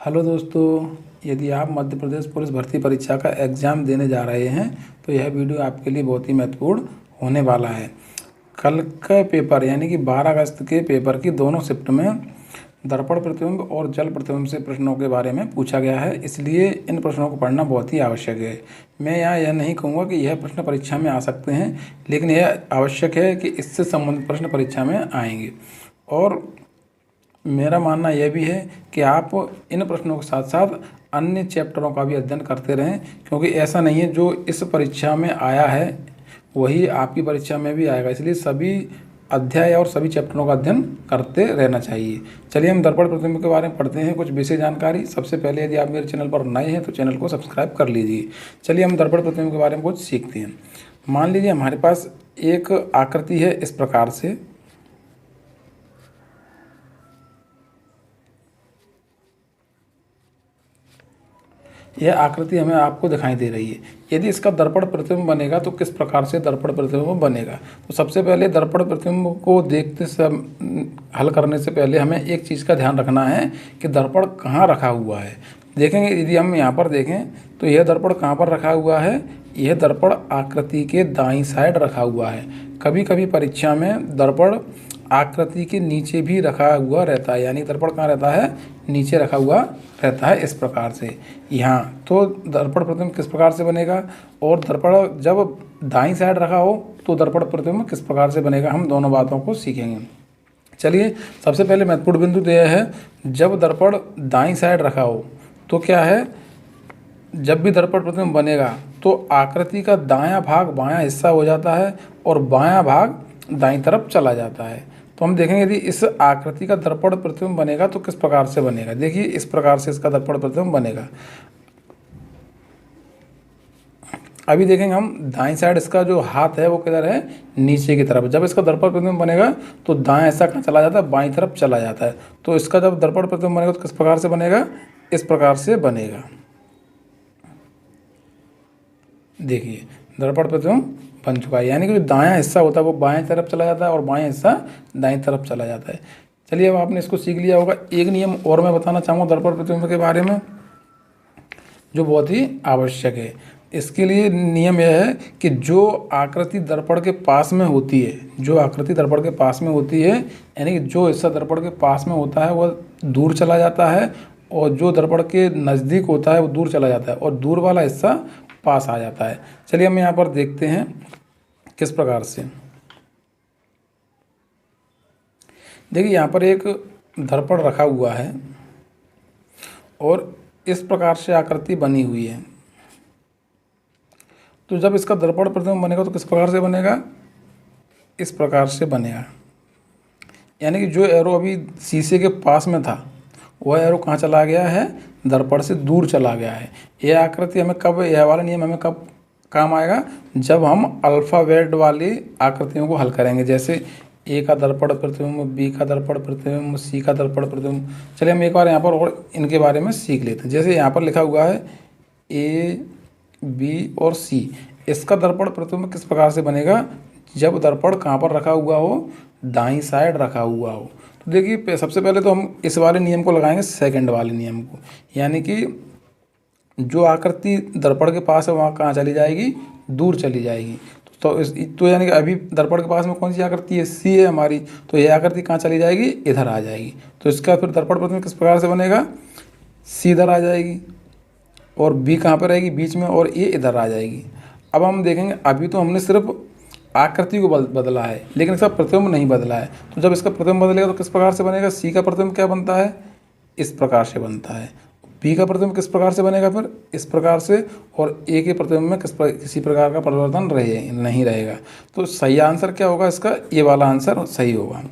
Hello दोस्तों, यदि आप मध्य प्रदेश पुलिस भर्ती परीक्षा का एग्ज़ाम देने जा रहे हैं तो यह वीडियो आपके लिए बहुत ही महत्वपूर्ण होने वाला है। कल का पेपर यानी कि 12 अगस्त के पेपर की दोनों शिफ्ट में दर्पण प्रतिबिंब और जल प्रतिबिंब से प्रश्नों के बारे में पूछा गया है, इसलिए इन प्रश्नों को पढ़ना बहुत ही आवश्यक है। मैं यहाँ यह नहीं कहूँगा कि यह प्रश्न परीक्षा में आ सकते हैं, लेकिन यह आवश्यक है कि इससे संबंधित प्रश्न परीक्षा में आएंगे। और मेरा मानना यह भी है कि आप इन प्रश्नों के साथ साथ अन्य चैप्टरों का भी अध्ययन करते रहें, क्योंकि ऐसा नहीं है जो इस परीक्षा में आया है वही आपकी परीक्षा में भी आएगा, इसलिए सभी अध्याय और सभी चैप्टरों का अध्ययन करते रहना चाहिए। चलिए हम दर्पण प्रतिबिंब के बारे में पढ़ते हैं कुछ विषय जानकारी। सबसे पहले यदि आप मेरे चैनल पर नए हैं तो चैनल को सब्सक्राइब कर लीजिए। चलिए हम दर्पण प्रतिबिंब के बारे में कुछ सीखते हैं। मान लीजिए हमारे पास एक आकृति है इस प्रकार से, यह आकृति हमें आपको दिखाई दे रही है। यदि इसका दर्पण प्रतिबिंब बनेगा तो किस प्रकार से दर्पण प्रतिबिंब बनेगा। तो सबसे पहले दर्पण प्रतिबिंब को देखते हल करने से पहले हमें एक चीज़ का ध्यान रखना है कि दर्पण कहाँ रखा हुआ है। देखेंगे, यदि हम यहाँ पर देखें तो यह दर्पण कहाँ पर रखा हुआ है। यह दर्पण आकृति के दाईं साइड रखा हुआ है। कभी कभी परीक्षा में दर्पण आकृति के नीचे भी रखा हुआ रहता है, यानी दर्पण कहाँ रहता है, नीचे रखा हुआ रहता है इस प्रकार से यहाँ। तो दर्पण प्रतिबिंब किस प्रकार से बनेगा और दर्पण जब दाईं साइड रखा हो तो दर्पण प्रतिबिंब किस प्रकार से बनेगा, हम दोनों बातों को सीखेंगे। चलिए, सबसे पहले महत्वपूर्ण बिंदु तो यह है, जब दर्पण दाईं साइड रखा हो तो क्या है, जब भी दर्पण प्रतिबिंब बनेगा तो आकृति का दायां भाग बायां हिस्सा हो जाता है और बायां भाग दाईं तरफ चला जाता है। तो हम देखेंगे यदि इस आकृति का दर्पण प्रतिबिंब बनेगा तो किस प्रकार से बनेगा। देखिए, इस प्रकार से इसका दर्पण प्रतिबिंब बनेगा। अभी देखेंगे हम दाईं साइड इसका जो हाथ है वो किधर है, नीचे की तरफ। जब इसका दर्पण प्रतिबिंब बनेगा तो दायां हिस्सा कहाँ चला जाता है, बाईं तरफ चला जाता है। तो इसका जब दर्पण प्रतिबिंब बनेगा तो किस प्रकार से बनेगा, इस प्रकार से बनेगा। देखिए, दर्पण प्रतिबिंब बन चुका है, यानी कि जो दायां हिस्सा होता है वो बाएं तरफ चला जाता है और बाएं हिस्सा दाईं तरफ चला जाता है। चलिए, अब आपने इसको सीख लिया होगा। एक नियम और मैं बताना चाहूँगा दर्पण प्रतिबिंब के बारे में, जो बहुत ही आवश्यक है। इसके लिए नियम यह है कि जो आकृति दर्पण के पास में होती है, जो आकृति दर्पण के पास में होती है, यानी कि जो हिस्सा दर्पण के पास में होता है वह दूर चला जाता है और जो दर्पण के नज़दीक होता है वो दूर चला जाता है और दूर वाला हिस्सा पास आ जाता है। चलिए हम यहाँ पर देखते हैं किस प्रकार से। देखिए, यहाँ पर एक दर्पण रखा हुआ है और इस प्रकार से आकृति बनी हुई है। तो जब इसका दर्पण प्रतिबिंब बनेगा तो किस प्रकार से बनेगा, इस प्रकार से बनेगा। यानी कि जो एरो अभी शीशे के पास में था वह एरो कहाँ चला गया है, दर्पण से दूर चला गया है। यह आकृति हमें कब, यह वाला नियम हमें कब काम आएगा, जब हम अल्फ़ाबेट वाली आकृतियों को हल करेंगे। जैसे ए का दर्पण प्रतिबिंब, बी का दर्पण प्रतिबिंब, सी का दर्पण प्रतिबिंब। चलिए हम एक बार यहाँ पर और इनके बारे में सीख लेते हैं। जैसे यहाँ पर लिखा हुआ है ए, बी और सी, इसका दर्पण प्रतिबिंब किस प्रकार से बनेगा, जब दर्पण कहाँ पर रखा हुआ हो, दाईं साइड रखा हुआ हो। तो देखिए, सबसे पहले तो हम इस वाले नियम को लगाएंगे, सेकंड वाले नियम को, यानी कि जो आकृति दर्पण के पास है वहाँ कहाँ चली जाएगी, दूर चली जाएगी। तो यानी कि अभी दर्पण के पास में कौन सी आकृति है, सी है हमारी, तो यह आकृति कहाँ चली जाएगी, इधर आ जाएगी। तो इसका फिर दर्पण प्रतिबिंब किस प्रकार से बनेगा, सी इधर आ जाएगी और बी कहाँ पर रहेगी, बीच में, और ए इधर आ जाएगी। अब हम देखेंगे, अभी तो हमने सिर्फ आकृति को बदला है लेकिन इसका प्रतिबिंब नहीं बदला है। तो जब इसका प्रतिबिंब बदलेगा तो किस प्रकार से बनेगा, सी का प्रतिबिंब क्या बनता है, इस प्रकार से बनता है। बी का प्रतिबिंब किस प्रकार से बनेगा, फिर इस प्रकार से, और ए के प्रतिबिंब में किसी प्रकार का परिवर्तन नहीं रहेगा। तो सही आंसर क्या होगा इसका, ये वाला आंसर सही होगा।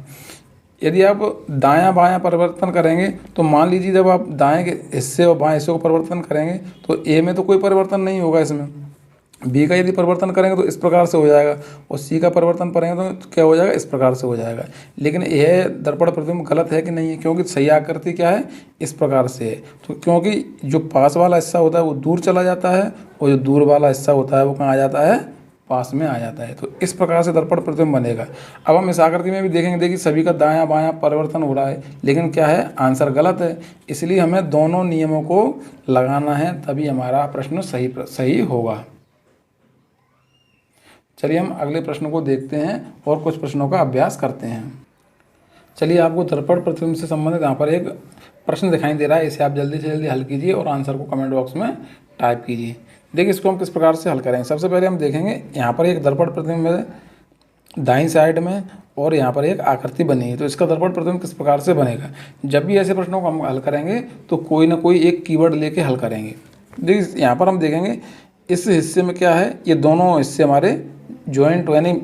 यदि आप दायां बायां परिवर्तन करेंगे तो मान लीजिए जब आप दाएं के हिस्से और बाएं हिस्से को परिवर्तन करेंगे तो ए में तो कोई परिवर्तन नहीं होगा, इसमें बी का यदि परिवर्तन करेंगे तो इस प्रकार से हो जाएगा और सी का परिवर्तन करेंगे तो क्या हो जाएगा, इस प्रकार से हो जाएगा। लेकिन यह दर्पण प्रतिबिंब गलत है कि नहीं है, क्योंकि सही आकृति क्या है, इस प्रकार से है। तो क्योंकि जो पास वाला हिस्सा होता है वो दूर चला जाता है और जो दूर वाला हिस्सा होता है वो कहाँ आ जाता है, पास में आ जाता है। तो इस प्रकार से दर्पण प्रतिबिंब बनेगा। अब हम इस आकृति में भी देखेंगे, देखिए सभी का दायां बायां परिवर्तन हो रहा है, लेकिन क्या है, आंसर गलत है। इसलिए हमें दोनों नियमों को लगाना है, तभी हमारा प्रश्न सही होगा। चलिए हम अगले प्रश्न को देखते हैं और कुछ प्रश्नों का अभ्यास करते हैं। चलिए आपको दर्पण प्रतिबिंब से संबंधित यहाँ पर एक प्रश्न दिखाई दे रहा है, इसे आप जल्दी से जल्दी हल कीजिए और आंसर को कमेंट बॉक्स में टाइप कीजिए। देखिए इसको हम किस प्रकार से हल करेंगे। सबसे पहले हम देखेंगे यहाँ पर एक दर्पण प्रतिबिंब है दाईं साइड में और यहाँ पर एक आकृति बनी है, तो इसका दर्पण प्रतिबिंब किस प्रकार से बनेगा। जब भी ऐसे प्रश्नों को हम हल करेंगे तो कोई ना कोई एक कीवर्ड लेके हल करेंगे। देखिए यहाँ पर हम देखेंगे इस हिस्से में क्या है, ये दोनों हिस्से हमारे ज्वाइंट यानी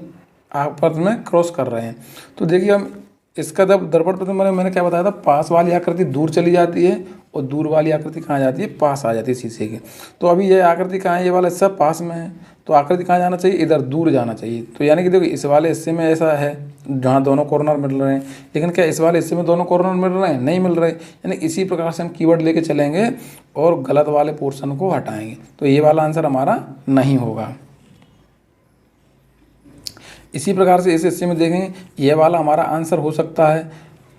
आपस में क्रॉस कर रहे हैं। तो देखिए हम इसका जब दर्पण प्रतिबिंब मैंने क्या बताया था, पास वाली आकृति दूर चली जाती है और दूर वाली आकृति कहाँ जाती है, पास आ जाती है शीशे के। तो अभी ये आकृति कहाँ है, ये वाला हिस्सा पास में है, तो आकृति कहाँ जाना चाहिए, इधर दूर जाना चाहिए। तो यानी कि देखो इस वाले हिस्से में ऐसा है जहाँ दोनों कॉर्नर मिल रहे हैं, लेकिन क्या इस वाले हिस्से में दोनों कॉर्नर मिल रहे हैं, नहीं मिल रहे। यानी इसी प्रकार से हम कीवर्ड लेके चलेंगे और गलत वाले पोर्शन को हटाएंगे। तो ये वाला आंसर हमारा नहीं होगा। इसी प्रकार से इस हिस्से में देखें, ये वाला हमारा आंसर हो सकता है,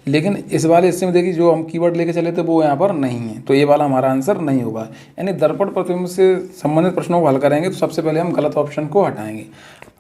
लेकिन इस वाले हिस्से में देखिए जो हम कीवर्ड लेके चले थे वो यहाँ पर नहीं है, तो ये वाला हमारा आंसर नहीं होगा। यानी दर्पण प्रतिबिंब से संबंधित प्रश्नों को हल करेंगे तो सबसे पहले हम गलत ऑप्शन को हटाएंगे।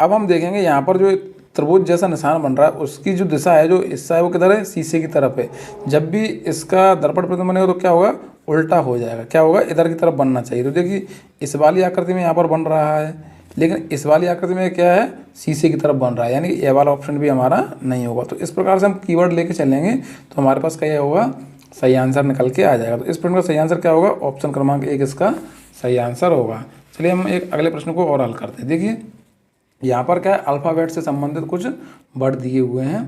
अब हम देखेंगे यहाँ पर जो त्रिभुज जैसा निशान बन रहा है उसकी जो दिशा है, जो हिस्सा है वो किधर है, शीशे की तरफ है। जब भी इसका दर्पण प्रतिबिंब बनेगा तो क्या होगा, उल्टा हो जाएगा। क्या होगा, इधर की तरफ बनना चाहिए। तो देखिए इस वाली आकृति में यहाँ पर बन रहा है, लेकिन इस वाली आकृति में क्या है, शीशे की तरफ बन रहा है, यानी ये वाला ऑप्शन भी हमारा नहीं होगा। तो इस प्रकार से हम कीवर्ड लेके चलेंगे तो हमारे पास क्या होगा, सही आंसर निकल के आ जाएगा। तो इस प्रश्न का सही आंसर क्या होगा, ऑप्शन क्रमांक 1 इसका सही आंसर होगा। चलिए हम एक अगले प्रश्न को और हल करते हैं। देखिए यहाँ पर क्या है, अल्फ़ाबेट से संबंधित कुछ वर्ड दिए हुए हैं।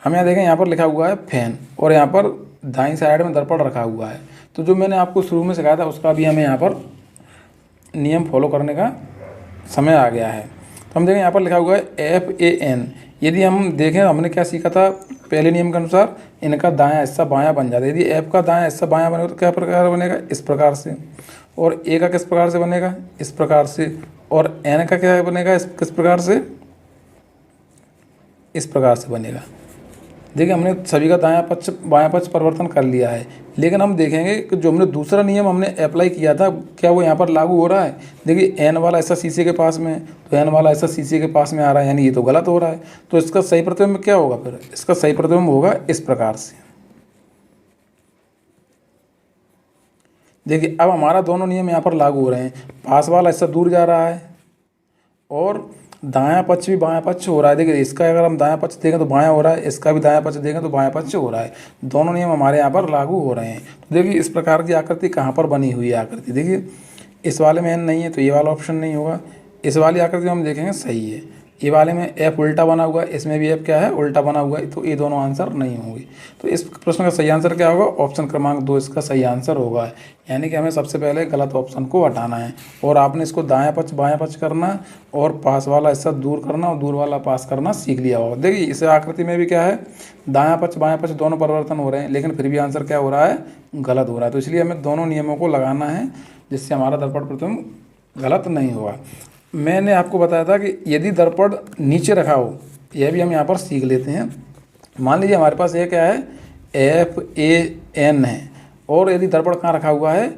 हम यहाँ देखें, यहाँ पर लिखा हुआ है फैन और यहाँ पर दाईं साइड में दर्पण रखा हुआ है। तो जो मैंने आपको शुरू में सिखाया था उसका भी हमें यहाँ पर नियम फॉलो करने का समय आ गया है। तो हम देखें यहाँ पर लिखा हुआ है FAN। यदि हम देखें, हमने क्या सीखा था, पहले नियम के अनुसार इनका दायां हिस्सा बायां बन जाता है। यदि F का दायां हिस्सा बायां बनेगा तो क्या प्रकार बनेगा, इस प्रकार से। और A का किस प्रकार से बनेगा, इस प्रकार से। और N का क्या बनेगा, किस प्रकार से, इस प्रकार से बनेगा। देखिए हमने सभी का दायां पक्ष बायां पक्ष परिवर्तन कर लिया है, लेकिन हम देखेंगे कि जो हमने दूसरा नियम हमने अप्लाई किया था क्या वो यहाँ पर लागू हो रहा है। देखिए N वाला ऐसा शीशे के पास में, तो N वाला ऐसा शीशे के पास में आ रहा है, यानी ये तो गलत हो रहा है। तो इसका सही प्रतिबिंब क्या होगा, फिर इसका सही प्रतिबिंब होगा इस प्रकार से। देखिए अब हमारा दोनों नियम यहाँ पर लागू हो रहे हैं, पास वाला हिस्सा दूर जा रहा है और दायां पक्ष भी बायां पक्ष हो रहा है। देखिए इसका अगर हम दायां पक्ष देखें तो बायां हो रहा है, इसका भी दायां पक्ष देखें तो बायां पक्ष हो रहा है। दोनों नियम हमारे यहाँ पर लागू हो रहे हैं। तो देखिए इस प्रकार की आकृति कहाँ पर बनी हुई है, आकृति देखिए इस वाले में N नहीं है तो ये वाला ऑप्शन नहीं होगा। इस वाली आकृति में हम देखेंगे सही है, ये वाले में F उल्टा बना हुआ है, इसमें भी F क्या है, उल्टा बना हुआ है। तो ये दोनों आंसर नहीं होंगे। तो इस प्रश्न का सही आंसर क्या होगा, ऑप्शन क्रमांक 2 इसका सही आंसर होगा। यानी कि हमें सबसे पहले गलत ऑप्शन को हटाना है और आपने इसको दायां पक्ष बायां पक्ष करना और पास वाला हिस्सा दूर करना और दूर वाला पास करना सीख लिया होगा। देखिए इस आकृति में भी क्या है, दायां पक्ष बायां पक्ष दोनों परिवर्तन हो रहे हैं, लेकिन फिर भी आंसर क्या हो रहा है, गलत हो रहा है। तो इसलिए हमें दोनों नियमों को लगाना है जिससे हमारा दर्पण प्रतिबिंब गलत नहीं होगा। मैंने आपको बताया था कि यदि दर्पण नीचे रखा हो, यह भी हम यहाँ पर सीख लेते हैं। मान लीजिए हमारे पास ये क्या है, FAN है और यदि दर्पण कहाँ रखा हुआ है,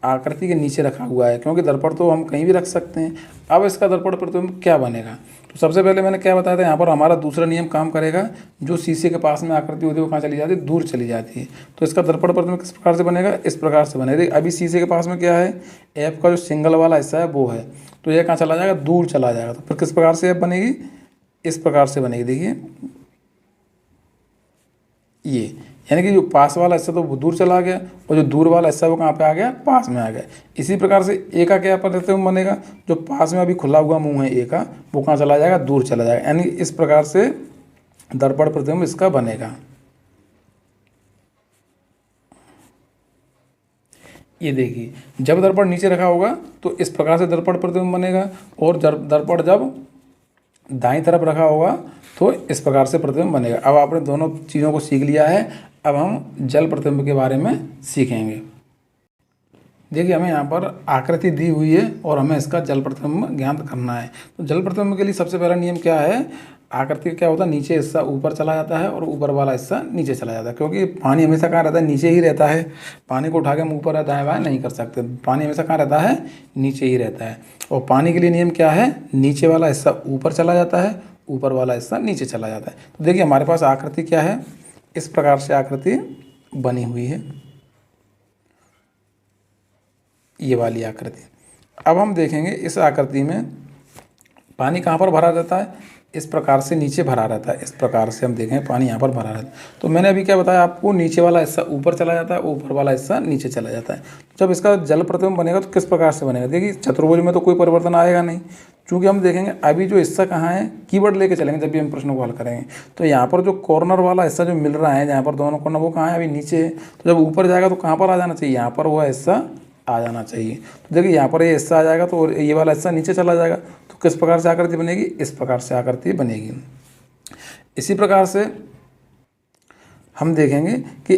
आकृति के नीचे रखा हुआ है, क्योंकि दर्पण तो हम कहीं भी रख सकते हैं। अब इसका दर्पण प्रतिबिंब क्या बनेगा, तो सबसे पहले मैंने क्या बताया था, यहाँ पर हमारा दूसरा नियम काम करेगा। जो शीशे के पास में आकृति होती है वो कहाँ चली जाती है, दूर चली जाती है। तो इसका दर्पण प्रतिबिंब किस प्रकार से बनेगा, इस प्रकार से बनेगा। अभी शीशे के पास में क्या है, F का जो सिंगल वाला हिस्सा है वो है, तो यह कहाँ चला जाएगा, दूर चला जाएगा। तो फिर किस प्रकार से F बनेगी, इस प्रकार से बनेगी। देखिए ये, यानी कि जो पास वाला हिस्सा तो वो दूर चला गया और जो दूर वाला हिस्सा वो कहाँ पे आ गया, पास में आ गया। इसी प्रकार से A का क्या प्रतिबिंब बनेगा, जो पास में अभी खुला हुआ मुंह है A का, वो कहाँ चला जाएगा, दूर चला जाएगा। यानी इस प्रकार से दर्पण प्रतिबिंब इसका बनेगा। ये देखिए जब दर्पण नीचे रखा होगा तो इस प्रकार से दर्पण प्रतिबिंब बनेगा, और दर्पण जब दाईं तरफ रखा होगा तो इस प्रकार से प्रतिबिंब बनेगा। अब आपने दोनों चीज़ों को सीख लिया है, अब हम जल प्रतिबिंब के बारे में सीखेंगे। देखिए हमें यहाँ पर आकृति दी हुई है और हमें इसका जल प्रतिबिंब ज्ञात करना है। तो जल प्रतिबिंब के लिए सबसे पहला नियम क्या है, आकृति क्या होता है, नीचे हिस्सा ऊपर चला जाता है और ऊपर वाला हिस्सा नीचे चला जाता है, क्योंकि पानी हमेशा कहाँ रहता है, नीचे ही रहता है। पानी को उठा के हम ऊपर दाएं बाएं नहीं कर सकते, पानी हमेशा कहाँ रहता है, नीचे ही रहता है। और पानी के लिए नियम क्या है, नीचे वाला हिस्सा ऊपर चला जाता है, ऊपर वाला हिस्सा नीचे चला जाता है। तो देखिए हमारे पास आकृति क्या है, इस प्रकार से आकृति बनी हुई है, ये वाली आकृति। अब हम देखेंगे इस आकृति में पानी कहाँ पर भरा रहता है, इस प्रकार से नीचे भरा रहता है। इस प्रकार से हम देखें पानी यहाँ पर भरा रहता है। तो मैंने अभी क्या बताया आपको, नीचे वाला हिस्सा ऊपर चला जाता है, ऊपर वाला हिस्सा नीचे चला जाता है। तो जब इसका जल प्रतिबिंब बनेगा तो किस प्रकार से बनेगा, देखिए चतुर्भुज में तो कोई परिवर्तन आएगा नहीं, क्योंकि हम देखेंगे अभी जो हिस्सा कहाँ है, कीवर्ड लेके चलेंगे जब भी हम प्रश्न को हल करेंगे। तो यहाँ पर जो कॉर्नर वाला हिस्सा जो मिल रहा है, जहाँ पर दोनों कॉर्नर, वो कहाँ है, अभी नीचे है। तो जब ऊपर जाएगा तो कहाँ पर आ जाना चाहिए, यहाँ पर वो हिस्सा आ जाना चाहिए। तो देखिए यहाँ पर ये हिस्सा आ जाएगा तो ये वाला हिस्सा नीचे चला जाएगा। तो किस प्रकार से आकृति बनेगी, इस प्रकार से आकृति बनेगी। इसी प्रकार से हम देखेंगे कि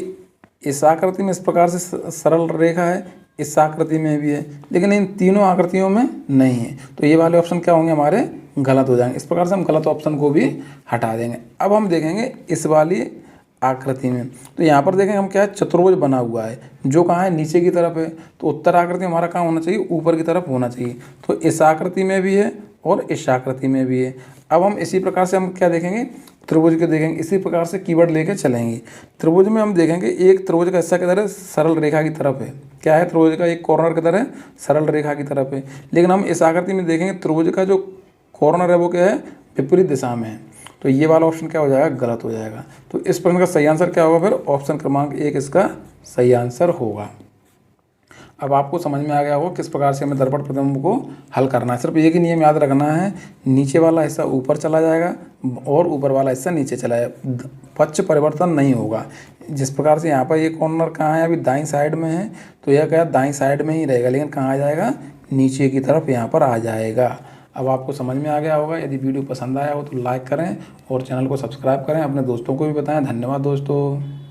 इस आकृति में इस प्रकार से सरल रेखा है, इस आकृति में भी है, लेकिन इन तीनों आकृतियों में नहीं है। तो ये वाले ऑप्शन क्या होंगे, हमारे गलत हो जाएंगे। इस प्रकार से हम गलत ऑप्शन को भी हटा देंगे। अब हम देखेंगे इस वाली आकृति में, तो यहाँ पर देखेंगे हम क्या है, चतुर्भुज बना हुआ है, जो कहाँ है, नीचे की तरफ है। तो उत्तर आकृति हमारा कहाँ होना चाहिए, ऊपर की तरफ होना चाहिए। तो इस आकृति में भी है और इस आकृति में भी है। अब हम इसी प्रकार से हम क्या देखेंगे, त्रिभुज के देखेंगे, इसी प्रकार से कीवर्ड लेके चलेंगे। त्रिभुज में हम देखेंगे एक त्रिभुज का हिस्सा किधर है, सरल रेखा की तरफ है। क्या है, त्रिभुज का एक कॉर्नर किधर है, सरल रेखा की तरफ है। लेकिन हम इस आकृति में देखेंगे त्रिभुज का जो कॉर्नर है वो क्या है, विपरीत दिशा में है। तो ये वाला ऑप्शन क्या हो जाएगा, गलत हो जाएगा। तो इस प्रश्न का सही आंसर क्या होगा, फिर ऑप्शन क्रमांक 1 इसका सही आंसर होगा। अब आपको समझ में आ गया होगा किस प्रकार से हमें दर्पण प्रतिबिंब को हल करना है। सिर्फ एक ही नियम याद रखना है, नीचे वाला हिस्सा ऊपर चला जाएगा और ऊपर वाला हिस्सा नीचे चला जाएगा, पक्ष परिवर्तन नहीं होगा। जिस प्रकार से यहाँ पर ये कॉर्नर कहाँ है, अभी दाईं साइड में है, तो यह क्या दाईं साइड में ही रहेगा, लेकिन कहाँ आ जाएगा, नीचे की तरफ यहाँ पर आ जाएगा। अब आपको समझ में आ गया होगा। यदि वीडियो पसंद आया हो तो लाइक करें और चैनल को सब्सक्राइब करें, अपने दोस्तों को भी बताएं। धन्यवाद दोस्तों।